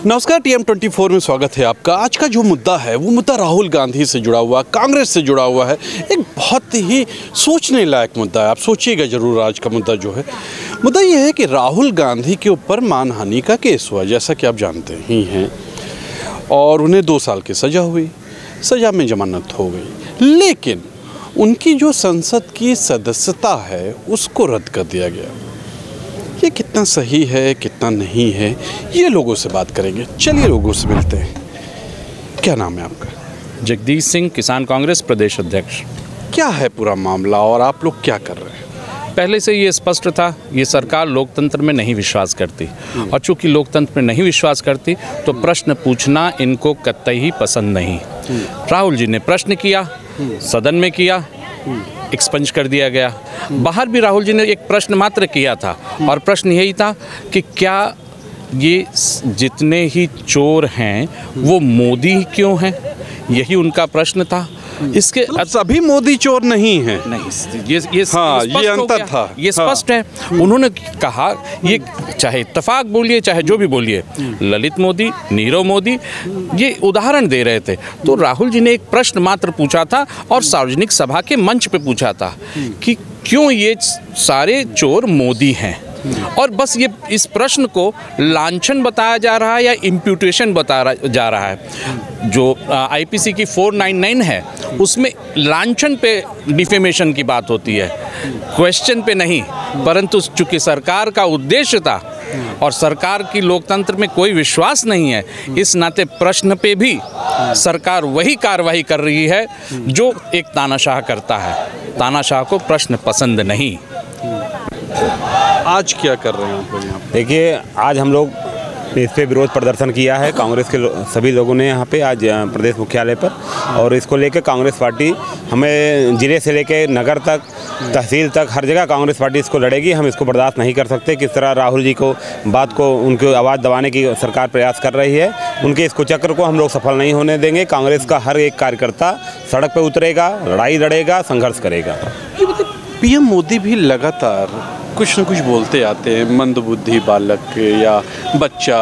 नमस्कार, TM24 में स्वागत है आपका। आज का जो मुद्दा है वो मुद्दा राहुल गांधी से जुड़ा हुआ, कांग्रेस से जुड़ा हुआ है। एक बहुत ही सोचने लायक मुद्दा है। आप सोचिएगा ज़रूर। आज का मुद्दा जो है, मुद्दा ये है कि राहुल गांधी के ऊपर मानहानि का केस हुआ, जैसा कि आप जानते ही हैं, और उन्हें 2 साल की सज़ा हुई। सज़ा में जमानत हो गई, लेकिन उनकी जो संसद की सदस्यता है उसको रद्द कर दिया गया। ये कितना सही है, कितना नहीं है, ये लोगों से बात करेंगे। चलिए लोगों से मिलते हैं। क्या नाम है आपका? जगदीश सिंह, किसान कांग्रेस प्रदेश अध्यक्ष। क्या है पूरा मामला और आप लोग क्या कर रहे हैं? पहले से ये स्पष्ट था, ये सरकार लोकतंत्र में नहीं विश्वास करती, और चूंकि लोकतंत्र में नहीं विश्वास करती तो प्रश्न पूछना इनको कतई ही पसंद नहीं। राहुल जी ने प्रश्न किया, सदन में किया, एक्सपंज कर दिया गया। बाहर भी राहुल जी ने एक प्रश्न मात्र किया था, और प्रश्न यही था कि क्या ये जितने ही चोर हैं वो मोदी क्यों हैं, यही उनका प्रश्न था। इसके सभी मोदी चोर नहीं हैं। नहीं, ये अंतर था। ये स्पष्ट है। उन्होंने कहा, ये चाहे इत्तेफाक बोलिए चाहे जो भी बोलिए, ललित मोदी, नीरव मोदी, ये उदाहरण दे रहे थे। तो राहुल जी ने एक प्रश्न मात्र पूछा था और सार्वजनिक सभा के मंच पे पूछा था कि क्यों ये सारे चोर मोदी हैं, और बस ये इस प्रश्न को लांछन बताया जा रहा है या इम्प्यूटेशन बताया जा रहा है। जो IPC की 499 है उसमें लांछन पे डिफेमेशन की बात होती है, क्वेश्चन पे नहीं। परंतु चूंकि सरकार का उद्देश्य था और सरकार की लोकतंत्र में कोई विश्वास नहीं है, इस नाते प्रश्न पे भी सरकार वही कार्रवाई कर रही है जो एक तानाशाह करता है। तानाशाह को प्रश्न पसंद नहीं। आज क्या कर रहे हैं आप लोग यहाँ पे? देखिए, आज हम लोग इस पे विरोध प्रदर्शन किया है। कांग्रेस के सभी लोगों ने यहाँ पे आज प्रदेश मुख्यालय पर, और इसको लेकर कांग्रेस पार्टी हमें जिले से लेकर नगर तक, तहसील तक, हर जगह कांग्रेस पार्टी इसको लड़ेगी। हम इसको बर्दाश्त नहीं कर सकते किस तरह राहुल जी को बात को उनकी आवाज़ दबाने की सरकार प्रयास कर रही है। उनके इस कुचक्र को हम लोग सफल नहीं होने देंगे। कांग्रेस का हर एक कार्यकर्ता सड़क पर उतरेगा, लड़ाई लड़ेगा, संघर्ष करेगा। PM मोदी भी लगातार कुछ न कुछ बोलते आते हैं, मंदबुद्धि बालक या बच्चा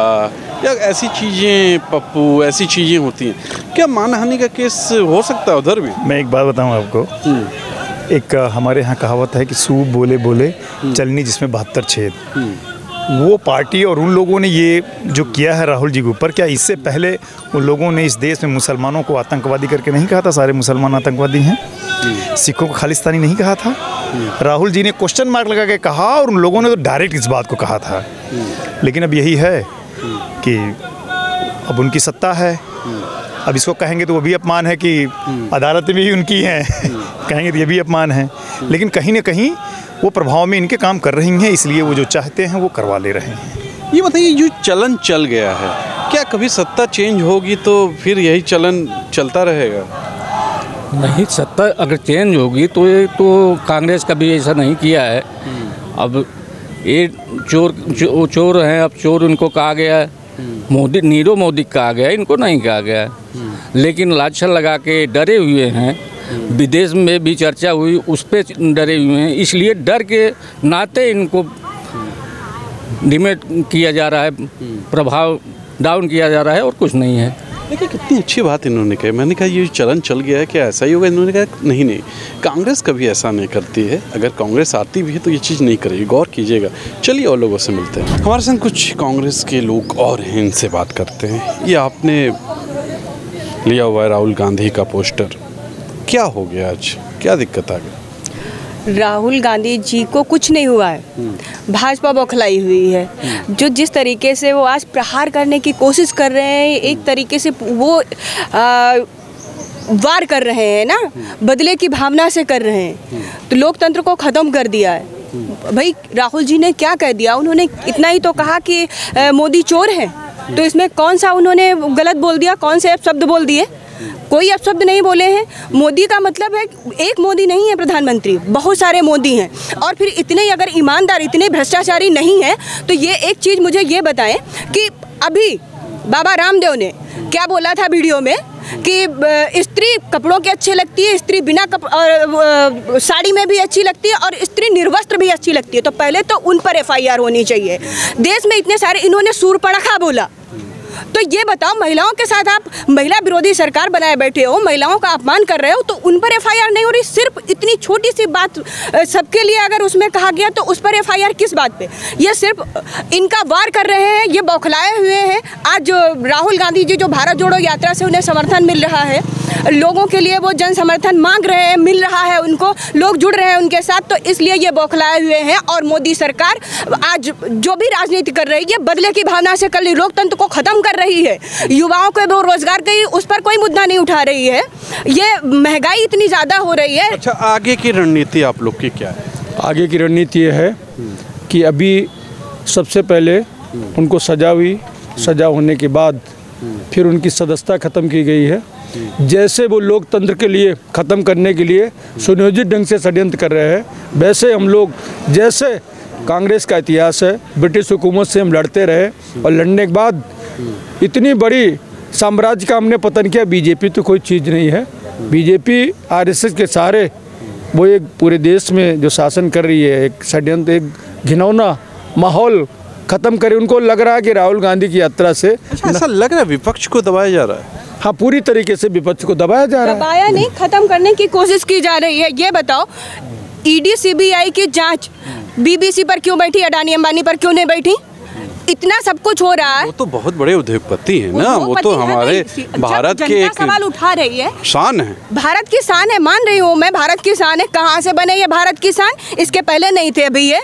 या ऐसी चीज़ें, पप्पू, ऐसी चीज़ें होती हैं। क्या मानहानि का केस हो सकता है उधर भी? मैं एक बात बताऊं आपको। एक हमारे यहाँ कहावत है कि सूप बोले बोले चलनी जिसमें 72 छेद। वो पार्टी और उन लोगों ने ये जो किया है राहुल जी के ऊपर, क्या इससे पहले उन लोगों ने इस देश में मुसलमानों को आतंकवादी करके नहीं कहा था? सारे मुसलमान आतंकवादी हैं। सिखों को खालिस्तानी नहीं कहा था। राहुल जी ने क्वेश्चन मार्क लगा के कहा, और उन लोगों ने तो डायरेक्ट इस बात को कहा था। लेकिन अब यही है कि अब उनकी सत्ता है। अब इसको कहेंगे तो वो भी अपमान है कि अदालत भी उनकी है, कहेंगे तो ये भी अपमान है। लेकिन कहीं ना कहीं वो प्रभाव में इनके काम कर रही हैं, इसलिए वो जो चाहते हैं वो करवा ले रहे हैं। ये बताइए, जो चलन चल गया है, क्या कभी सत्ता चेंज होगी तो फिर यही चलन चलता रहेगा? नहीं, सत्ता अगर चेंज होगी तो ये तो कांग्रेस कभी ऐसा नहीं किया है। अब ये चोर हैं, अब चोर उनको कहा गया है। मोदी, नीरव मोदी कहा गया, इनको नहीं कहा गया है। लेकिन लाछन लगा के डरे हुए हैं। विदेश में भी चर्चा हुई, उस पर डरे हुए हैं। इसलिए डर के नाते इनको डिमेट किया जा रहा है, प्रभाव डाउन किया जा रहा है, और कुछ नहीं है। देखिए कितनी अच्छी बात इन्होंने कही। मैंने कहा ये चलन चल गया है, क्या ऐसा ही होगा? इन्होंने कहा नहीं, कांग्रेस कभी ऐसा नहीं करती है। अगर कांग्रेस आती भी है तो ये चीज़ नहीं करेगी, गौर कीजिएगा। चलिए और लोगों से मिलते हैं। हमारे संग कुछ कांग्रेस के लोग और हैं, इनसे बात करते हैं। ये आपने लिया हुआ है राहुल गांधी का पोस्टर, क्या हो गया आज, क्या दिक्कत आ गई? राहुल गांधी जी को कुछ नहीं हुआ है, भाजपा बौखलाई हुई है। जो जिस तरीके से वो आज प्रहार करने की कोशिश कर रहे हैं, एक तरीके से वो वार कर रहे हैं ना, बदले की भावना से कर रहे हैं, तो लोकतंत्र को ख़त्म कर दिया है। भाई राहुल जी ने क्या कह दिया? उन्होंने इतना ही तो कहा कि मोदी चोर है, तो इसमें कौन सा उन्होंने गलत बोल दिया? कौन से अपशब्द बोल दिए? कोई अपशब्द नहीं बोले हैं। मोदी का मतलब है, एक मोदी नहीं है प्रधानमंत्री, बहुत सारे मोदी हैं। और फिर इतने अगर ईमानदार, इतने भ्रष्टाचारी नहीं हैं, तो ये एक चीज़ मुझे ये बताएं कि अभी बाबा रामदेव ने क्या बोला था वीडियो में कि स्त्री कपड़ों की अच्छी लगती है, स्त्री बिना साड़ी में भी अच्छी लगती है, और स्त्री निर्वस्त्र भी अच्छी लगती है। तो पहले तो उन पर FIR होनी चाहिए। देश में इतने सारे, इन्होंने सूर्पणखा बोला, तो ये बताओ, महिलाओं के साथ आप महिला विरोधी सरकार बनाए बैठे हो, महिलाओं का अपमान कर रहे हो, तो उन पर एफआईआर नहीं हो रही। सिर्फ इतनी छोटी सी बात सबके लिए अगर उसमें कहा गया तो उस पर एफआईआर किस बात पे? ये सिर्फ इनका वार कर रहे हैं, ये बौखलाए हुए हैं। आज जो राहुल गांधी जी जो भारत जोड़ो यात्रा से उन्हें समर्थन मिल रहा है, लोगों के लिए वो जन समर्थन मांग रहे हैं, मिल रहा है उनको, लोग जुड़ रहे हैं उनके साथ, तो इसलिए ये बौखलाए हुए हैं। और मोदी सरकार आज जो भी राजनीति कर रही है बदले की भावना से कर रही, लोकतंत्र को खत्म कर रही है, युवाओं को बेरोजगार की उस पर कोई मुद्दा नहीं उठा रही है, ये महंगाई इतनी ज़्यादा हो रही है। अच्छा, आगे की रणनीति आप लोग की क्या है? आगे की रणनीति ये है कि अभी सबसे पहले उनको सजा हुई, सजा होने के बाद फिर उनकी सदस्यता ख़त्म की गई है। जैसे वो लोकतंत्र के लिए ख़त्म करने के लिए सुनियोजित ढंग से षड्यंत्र कर रहे हैं, वैसे हम लोग, जैसे कांग्रेस का इतिहास है, ब्रिटिश हुकूमत से हम लड़ते रहे और लड़ने के बाद इतनी बड़ी साम्राज्य का हमने पतन किया। बीजेपी तो कोई चीज़ नहीं है, बीजेपी आरएसएस के सहारे वो एक पूरे देश में जो शासन कर रही है, एक षड्यंत्र, एक घिनौना माहौल ख़त्म करे। उनको लग रहा है कि राहुल गांधी की यात्रा से ऐसा लग रहा है विपक्ष को दबाया जा रहा है। हाँ, पूरी तरीके से विपक्ष को दबाया जा रहा है। दबाया नहीं, खत्म करने की कोशिश की जा रही है। ये बताओ, ईडी सीबीआई की जांच बीबीसी पर क्यों बैठी, अडानी अंबानी पर क्यों नहीं बैठी? इतना सब कुछ हो रहा है। वो तो बहुत बड़े उद्योगपति हैं ना, वो तो हमारे भारत के एक सवाल उठा रही है, शान है, भारत की शान है, मान रही हूँ मैं, भारत की शान है। कहाँ से बने ये भारत की शान? इसके पहले नहीं थे अभी ये,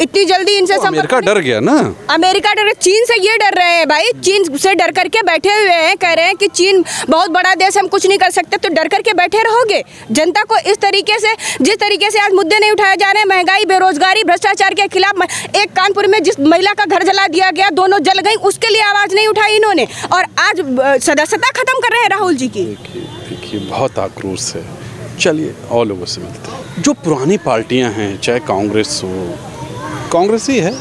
इतनी जल्दी इनसे तो अमेरिका डर गया ना। अमेरिका डर, चीन से ये डर रहे हैं भाई, चीन से डर करके बैठे हुए हैं, कह रहे हैं कि चीन बहुत बड़ा देश, हम कुछ नहीं कर सकते। तो डर करके बैठे रहोगे? जनता को इस तरीके से, जिस तरीके से आज मुद्दे नहीं उठाए जा रहे हैं, महंगाई, बेरोजगारी, भ्रष्टाचार के खिलाफ, एक कानपुर में जिस महिला का घर जला दिया गया, दोनों जल गई, उसके लिए आवाज़ नहीं उठाई इन्होंने, और आज सदस्यता खत्म कर रहे हैं राहुल जी की। देखिए बहुत आक्रोश है। चलिए और लोगों से मिलते हैं। जो पुरानी पार्टियां हैं, चाहे कांग्रेस हो, कांग्रेस ही है,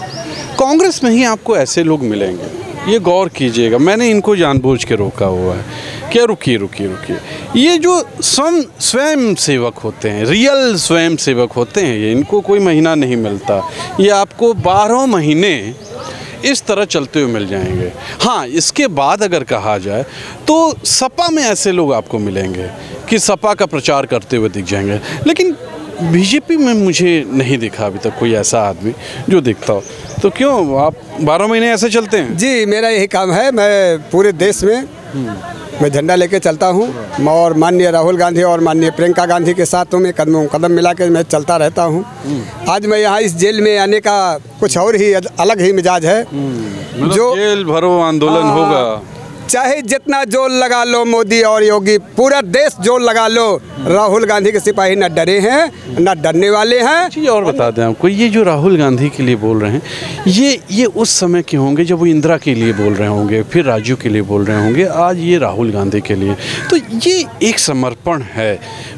कांग्रेस में ही आपको ऐसे लोग मिलेंगे, ये गौर कीजिएगा। मैंने इनको जानबूझ के रोका हुआ है कि रुकिए रुकिए रुकिए। ये जो स्वयं सेवक होते हैं, रियल स्वयं सेवक होते हैं, ये इनको कोई महीना नहीं मिलता, ये आपको 12 महीने इस तरह चलते हुए मिल जाएंगे। हाँ, इसके बाद अगर कहा जाए तो सपा में ऐसे लोग आपको मिलेंगे कि सपा का प्रचार करते हुए दिख जाएंगे, लेकिन बीजेपी में मुझे नहीं दिखा अभी तक कोई ऐसा आदमी जो दिखता हो। तो क्यों आप 12 महीने ऐसे चलते हैं? जी, मेरा यही काम है, मैं पूरे देश में मैं झंडा लेके चलता हूँ, और माननीय राहुल गांधी और माननीय प्रियंका गांधी के साथ मैं कदम कदम मिला के मैं चलता रहता हूँ। आज मैं यहाँ इस जेल में आने का कुछ और ही अलग ही मिजाज है। जो जेल भरो आंदोलन होगा, चाहे जितना जोर लगा लो मोदी और योगी, पूरा देश जोर लगा लो, राहुल गांधी के सिपाही न डरे हैं न डरने वाले हैं। चीज़ और बता दें आपको, ये जो राहुल गांधी के लिए बोल रहे हैं, ये उस समय के होंगे जब वो इंदिरा के लिए बोल रहे होंगे, फिर राजीव के लिए बोल रहे होंगे, आज ये राहुल गांधी के लिए। तो ये एक समर्पण है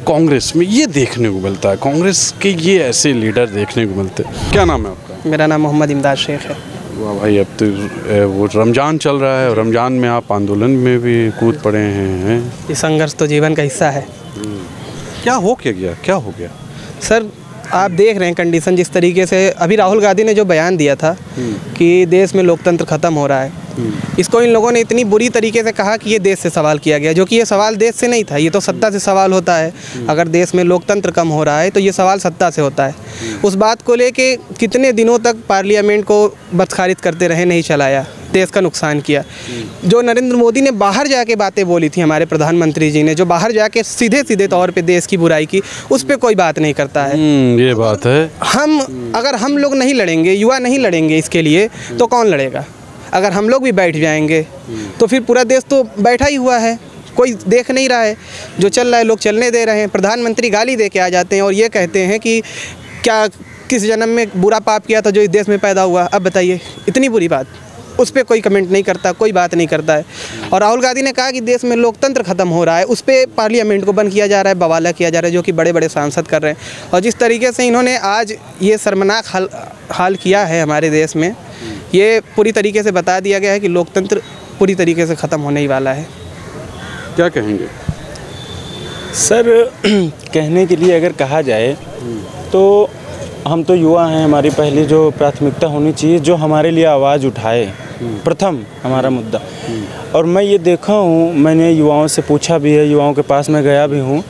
कांग्रेस में, ये देखने को मिलता है, कांग्रेस के ये ऐसे लीडर देखने को मिलते हैं। क्या नाम है आपका? मेरा नाम मोहम्मद इमदाद शेख है। वाह भाई, अब तो वो रमज़ान चल रहा है, रमज़ान में आप आंदोलन में भी कूद पड़े हैं। ये संघर्ष तो जीवन का हिस्सा है। क्या हो गया, क्या हो गया सर? आप देख रहे हैं कंडीशन जिस तरीके से अभी राहुल गांधी ने जो बयान दिया था कि देश में लोकतंत्र ख़त्म हो रहा है, इसको इन लोगों ने इतनी बुरी तरीके से कहा कि ये देश से सवाल किया गया, जो कि ये सवाल देश से नहीं था, ये तो सत्ता से सवाल होता है। अगर देश में लोकतंत्र कम हो रहा है तो ये सवाल सत्ता से होता है। उस बात को लेके कितने दिनों तक पार्लियामेंट को बदखारित करते रहे, नहीं चलाया, देश का नुकसान किया। जो नरेंद्र मोदी ने बाहर जाके बातें बोली थी, हमारे प्रधानमंत्री जी ने जो बाहर जाके सीधे सीधे तौर पे देश की बुराई की, उस पर कोई बात नहीं करता है। ये बात है। अगर हम लोग नहीं लड़ेंगे, युवा नहीं लड़ेंगे इसके लिए, तो कौन लड़ेगा? अगर हम लोग भी बैठ जाएंगे तो फिर पूरा देश तो बैठा ही हुआ है, कोई देख नहीं रहा है। जो चल रहा है लोग चलने दे रहे हैं। प्रधानमंत्री गाली दे के आ जाते हैं और ये कहते हैं कि क्या किस जन्म में बुरा पाप किया था जो इस देश में पैदा हुआ। अब बताइए, इतनी बुरी बात, उस पर कोई कमेंट नहीं करता, कोई बात नहीं करता है। और राहुल गांधी ने कहा कि देश में लोकतंत्र ख़त्म हो रहा है, उस पर पार्लियामेंट को बंद किया जा रहा है, बवाला किया जा रहा है, जो कि बड़े बड़े सांसद कर रहे हैं। और जिस तरीके से इन्होंने आज ये शर्मनाक हाल किया है हमारे देश में, ये पूरी तरीके से बता दिया गया है कि लोकतंत्र पूरी तरीके से ख़त्म होने ही वाला है। क्या कहेंगे सर? कहने के लिए अगर कहा जाए तो हम तो युवा हैं, हमारी पहली जो प्राथमिकता होनी चाहिए जो हमारे लिए आवाज़ उठाए, प्रथम हमारा मुद्दा और मैं ये देखा हूँ, मैंने युवाओं से पूछा भी है, युवाओं के पास मैं गया भी हूँ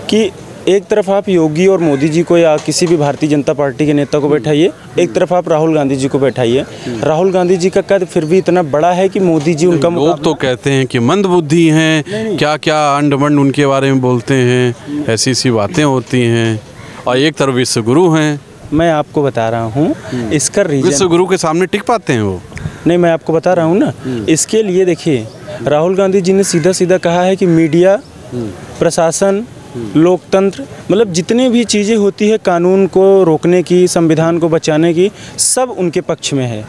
कि एक तरफ आप योगी और मोदी जी को या किसी भी भारतीय जनता पार्टी के नेता को बैठाइए, एक तरफ आप राहुल गांधी जी को बैठाइए। राहुल गांधी जी का कद फिर भी इतना बड़ा है कि मोदी जी उनका लोग तो कहते हैं कि मंदबुद्धि हैं, क्या क्या अंडमंड उनके बारे में बोलते हैं, ऐसी ऐसी बातें होती हैं, और एक तरफ विश्व गुरु हैं। मैं आपको बता रहा हूँ इसका रीजन, विश्व गुरु के सामने टिक पाते हैं वो? नहीं, मैं आपको बता रहा हूँ ना, इसके लिए देखिए राहुल गांधी जी ने सीधा सीधा कहा है कि मीडिया, प्रशासन, लोकतंत्र, मतलब जितनी भी चीज़ें होती है कानून को रोकने की, संविधान को बचाने की, सब उनके पक्ष में है।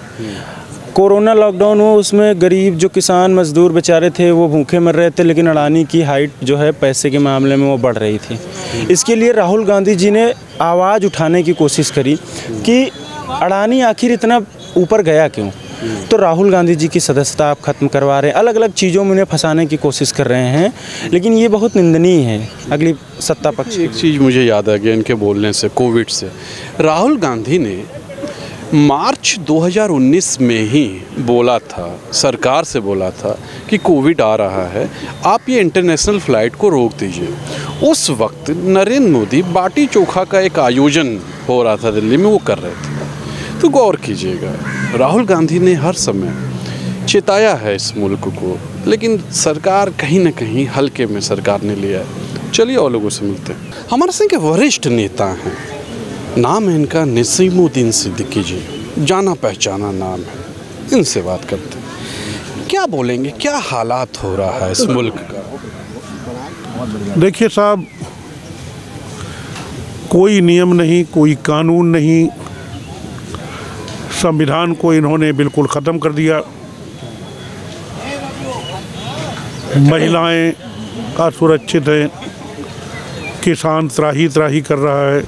कोरोना लॉकडाउन हो, उसमें गरीब जो किसान मजदूर बेचारे थे वो भूखे मर रहे थे, लेकिन अडानी की हाइट जो है पैसे के मामले में वो बढ़ रही थी। इसके लिए राहुल गांधी जी ने आवाज़ उठाने की कोशिश करी कि अडानी आखिर इतना ऊपर गया क्यों। तो राहुल गांधी जी की सदस्यता आप ख़त्म करवा रहे हैं, अलग अलग चीज़ों में उन्हें फंसाने की कोशिश कर रहे हैं, लेकिन ये बहुत निंदनीय है अगली सत्ता पक्ष। एक चीज़ मुझे याद आ गया इनके बोलने से, कोविड से। राहुल गांधी ने मार्च 2019 में ही बोला था, सरकार से बोला था कि कोविड आ रहा है, आप ये इंटरनेशनल फ़्लाइट को रोक दीजिए। उस वक्त नरेंद्र मोदी बाटी चोखा का एक आयोजन हो रहा था दिल्ली में, वो कर रहे थे। तो गौर कीजिएगा, राहुल गांधी ने हर समय चेताया है इस मुल्क को, लेकिन सरकार कहीं ना कहीं हल्के में सरकार ने लिया है। चलिए और लोगों से मिलते हैं। हमारे संग के वरिष्ठ नेता हैं, नाम है इनका नसीमुद्दीन सिद्दीकी जी, जाना पहचाना नाम है, इनसे बात करते हैं। क्या बोलेंगे, क्या हालात हो रहा है इस मुल्क का? देखिए साहब, कोई नियम नहीं, कोई कानून नहीं, संविधान को इन्होंने बिल्कुल ख़त्म कर दिया। महिलाएं असुरक्षित हैं, किसान त्राही त्राही कर रहा है,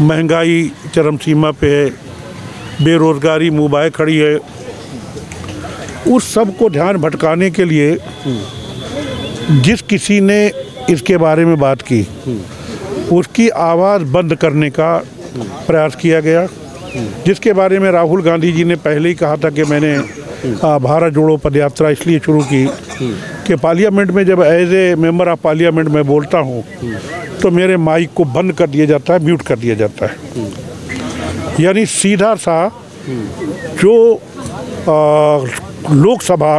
महंगाई चरम सीमा पे है, बेरोज़गारी मुँह बाए खड़ी है। उस सब को ध्यान भटकाने के लिए जिस किसी ने इसके बारे में बात की, उसकी आवाज़ बंद करने का प्रयास किया गया, जिसके बारे में राहुल गांधी जी ने पहले ही कहा था कि मैंने भारत जोड़ो पदयात्रा इसलिए शुरू की कि पार्लियामेंट में जब as a member of parliament में बोलता हूँ तो मेरे माइक को बंद कर दिया जाता है, म्यूट कर दिया जाता है। यानी सीधा सा जो लोकसभा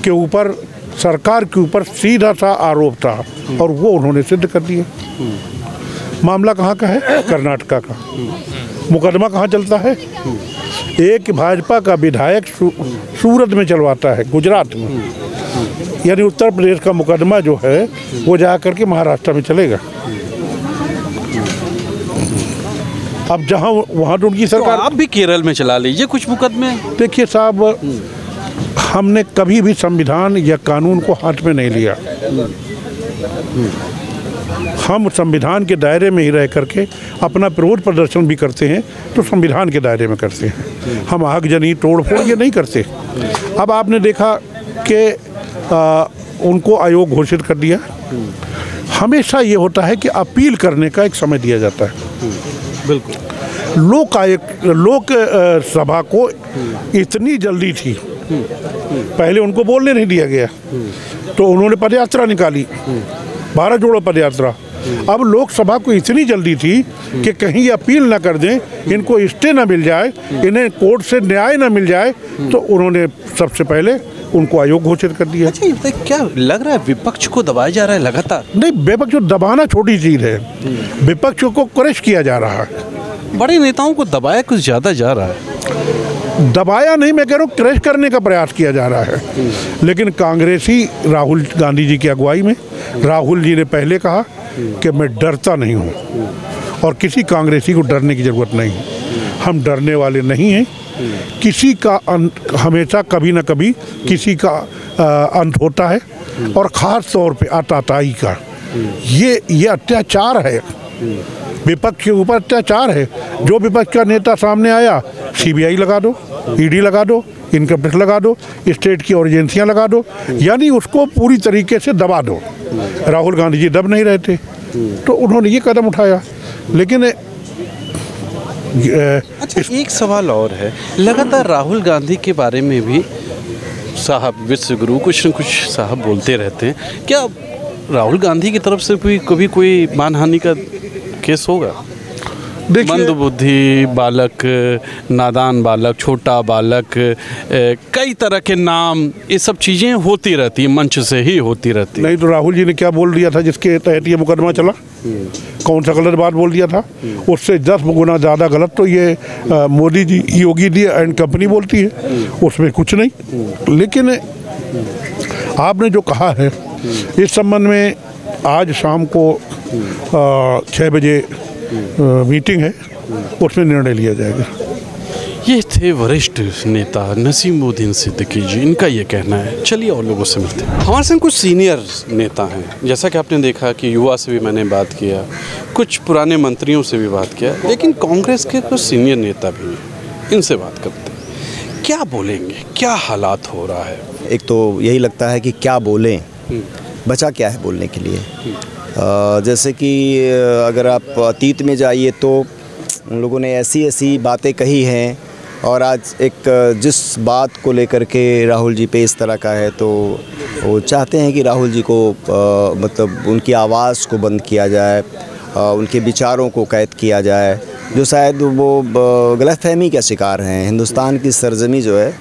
के ऊपर, सरकार के ऊपर सीधा सा आरोप था, और वो उन्होंने सिद्ध कर दिया। मामला कहाँ का है? कर्नाटका का। मुकदमा कहाँ चलता है? एक भाजपा का विधायक सूरत में चलवाता है, गुजरात में। यानी उत्तर प्रदेश का मुकदमा जो है वो जा करके महाराष्ट्र में चलेगा। अब जहाँ वहाँ तो उनकी सरकार, तो आप भी केरल में चला लीजिए कुछ मुकदमे। देखिए साहब, हमने कभी भी संविधान या कानून को हाथ में नहीं लिया। हम संविधान के दायरे में ही रह करके अपना विरोध प्रदर्शन भी करते हैं तो संविधान के दायरे में करते हैं। हम आगजनी तोड़ फोड़ ये नहीं करते। अब आपने देखा कि उनको आयोग घोषित कर दिया। हमेशा ये होता है कि अपील करने का एक समय दिया जाता है। बिल्कुल। लोक सभा को इतनी जल्दी थी, पहले उनको बोलने नहीं दिया गया तो उन्होंने पदयात्रा निकाली, भारत जोड़ो पदयात्रा। अब लोकसभा को इतनी जल्दी थी कि कहीं अपील ना कर दें, इनको स्टे ना मिल जाए, इन्हें कोर्ट से न्याय ना मिल जाए, तो उन्होंने सबसे पहले उनको आयोग घोषित कर दिया। अच्छा, ये क्या लग रहा है विपक्ष को दबाया जा रहा है लगातार? नहीं, विपक्ष को दबाना छोटी चीज़ है, विपक्ष को क्रश किया जा रहा है। बड़े नेताओं को दबाया कुछ ज़्यादा जा रहा है। दबाया नहीं, मैं कह रहा हूँ क्रश करने का प्रयास किया जा रहा है। लेकिन कांग्रेसी राहुल गांधी जी की अगुवाई में राहुल जी ने पहले कहा कि मैं डरता नहीं हूँ और किसी कांग्रेसी को डरने की ज़रूरत नहीं। हम डरने वाले नहीं हैं। किसी का हमेशा कभी ना कभी किसी का अंत होता है, और ख़ास तौर पे आतताई का ये अत्याचार है, विपक्ष के ऊपर अत्याचार है। जो विपक्ष का नेता सामने आया, सीबीआई लगा दो, ईडी लगा दो, इनकम टैक्स लगा दो, स्टेट की और एजेंसियाँ लगा दो, यानी उसको पूरी तरीके से दबा दो। राहुल गांधी जी दब नहीं रहते तो उन्होंने ये कदम उठाया। लेकिन अच्छा, एक सवाल और है, लगातार राहुल गांधी के बारे में भी साहब विश्व गुरु कुछ न कुछ साहब बोलते रहते हैं। क्या राहुल गांधी की तरफ से कभी कोई मानहानि का केस होगा? मंदबुद्धि बालक, नादान बालक, छोटा बालक, कई तरह के नाम, ये सब चीज़ें होती रहती हैं, मंच से ही होती रहती। नहीं तो राहुल जी ने क्या बोल दिया था जिसके तहत ये मुकदमा चला? कौन सा गलत बात बोल दिया था? उससे 10 गुना ज़्यादा गलत तो ये मोदी जी, योगी जी एंड कंपनी बोलती है, उसमें कुछ नहीं। लेकिन आपने जो कहा है इस संबंध में आज शाम को 6 बजे मीटिंग है, उसमें निर्णय लिया जाएगा। ये थे वरिष्ठ नेता नसीमुद्दीन सिद्दीकी जी, इनका ये कहना है। चलिए और लोगों से मिलते हैं। हमारे संग कुछ सीनियर नेता हैं, जैसा कि आपने देखा कि युवा से भी मैंने बात किया, कुछ पुराने मंत्रियों से भी बात किया, लेकिन कांग्रेस के कुछ सीनियर नेता भी हैं, इनसे बात करते हैं। क्या बोलेंगे, क्या हालात हो रहा है? एक तो यही लगता है कि क्या बोलें, बचा क्या है बोलने के लिए। जैसे कि अगर आप अतीत में जाइए तो उन लोगों ने ऐसी ऐसी बातें कही हैं, और आज एक जिस बात को लेकर के राहुल जी पे इस तरह का है, तो वो चाहते हैं कि राहुल जी को मतलब उनकी आवाज़ को बंद किया जाए, उनके विचारों को कैद किया जाए, जो शायद वो गलतफहमी का शिकार हैं। हिंदुस्तान की सरजमी जो है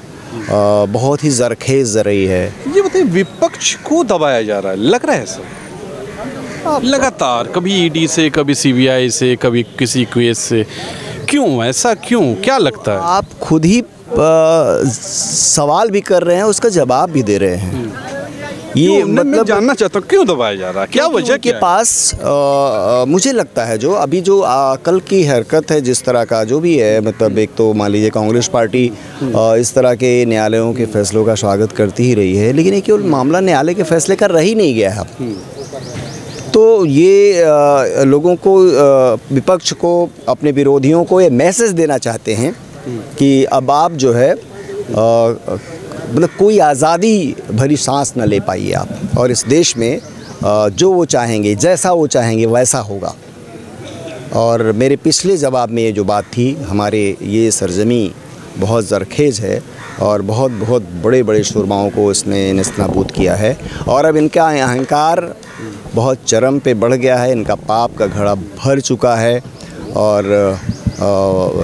बहुत ही ज़रखेज़ रही है। ये बताइए, विपक्ष को दबाया जा रहा है, लग रहा है सर लगातार, कभी ईडी से, कभी सीबीआई से, कभी किसी केस से। क्यों ऐसा, क्यों, क्या लगता है? आप खुद ही सवाल भी कर रहे हैं, उसका जवाब भी दे रहे हैं। ये मतलब जानना चाहता हूँ क्यों दबाया जा रहा है, क्या वजह के पास मुझे लगता है जो अभी जो कल की हरकत है, जिस तरह का जो भी है, मतलब एक तो मान लीजिए कांग्रेस पार्टी इस तरह के न्यायालयों के फैसलों का स्वागत करती ही रही है, लेकिन ये केवल मामला न्यायालय के फैसले का रह ही नहीं गया है। तो ये लोगों को, विपक्ष को, अपने विरोधियों को ये मैसेज देना चाहते हैं कि अब आप जो है मतलब कोई आज़ादी भरी सांस न ले पाइए आप, और इस देश में जो वो चाहेंगे, जैसा वो चाहेंगे वैसा होगा। और मेरे पिछले जवाब में ये जो बात थी, हमारे ये सरजमी बहुत ज़रखेज़ है और बहुत बहुत बड़े बड़े शूरमाओं को इसने नेस्तनाबूद किया है, और अब इनका अहंकार बहुत चरम पे बढ़ गया है, इनका पाप का घड़ा भर चुका है, और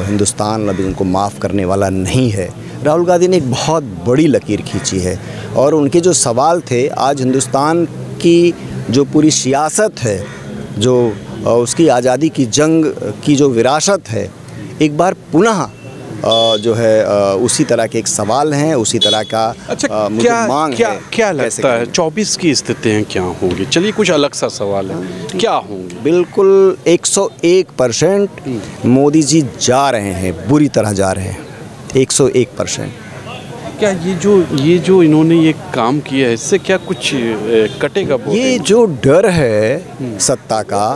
हिंदुस्तान अब इनको माफ़ करने वाला नहीं है। राहुल गांधी ने एक बहुत बड़ी लकीर खींची है, और उनके जो सवाल थे, आज हिंदुस्तान की जो पूरी सियासत है, जो उसकी आज़ादी की जंग की जो विरासत है, एक बार पुनः जो है उसी तरह के एक सवाल हैं, उसी तररह का अच्छा, मुझे मांग है। क्या लगता है 24 की स्थितियाँ क्या होंगी? चलिए कुछ अलग सा सवाल है, क्या होंगी? बिल्कुल 101% मोदी जी जा रहे हैं, बुरी तरह जा रहे हैं, 101%। क्या ये जो इन्होंने ये काम किया है, इससे क्या कुछ कटेगा? ये जो डर है सत्ता का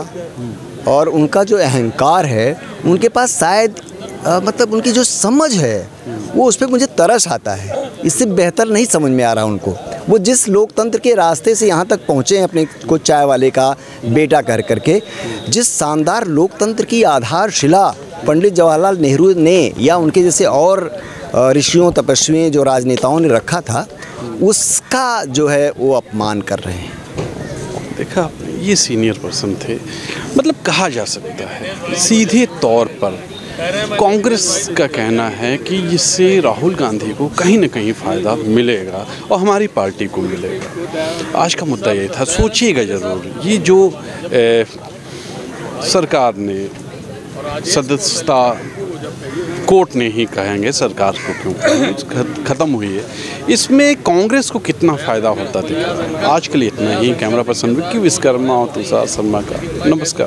और उनका जो अहंकार है, उनके पास शायद मतलब उनकी जो समझ है वो उस पर मुझे तरस आता है। इससे बेहतर नहीं समझ में आ रहा उनको। वो जिस लोकतंत्र के रास्ते से यहाँ तक पहुँचे हैं, अपने को चाय वाले का बेटा कर करके, जिस शानदार लोकतंत्र की आधारशिला पंडित जवाहरलाल नेहरू ने या उनके जैसे और ऋषियों तपस्वियों जो राजनेताओं ने रखा था, उसका जो है वो अपमान कर रहे हैं। देखा, ये सीनियर पर्सन थे, मतलब कहा जा सकता है सीधे तौर पर कांग्रेस का कहना है कि इससे राहुल गांधी को कहीं ना कहीं फ़ायदा मिलेगा और हमारी पार्टी को मिलेगा। आज का मुद्दा ये था, सोचिएगा ज़रूर, ये जो सरकार ने सदस्यता, कोर्ट ने ही कहेंगे, सरकार को क्यों ख़त्म हुई है, इसमें कांग्रेस को कितना फ़ायदा होता दिखा। आज के लिए इतना ही। कैमरा पर्सन विक्की विश्वकर्मा और तुषार शर्मा का नमस्कार।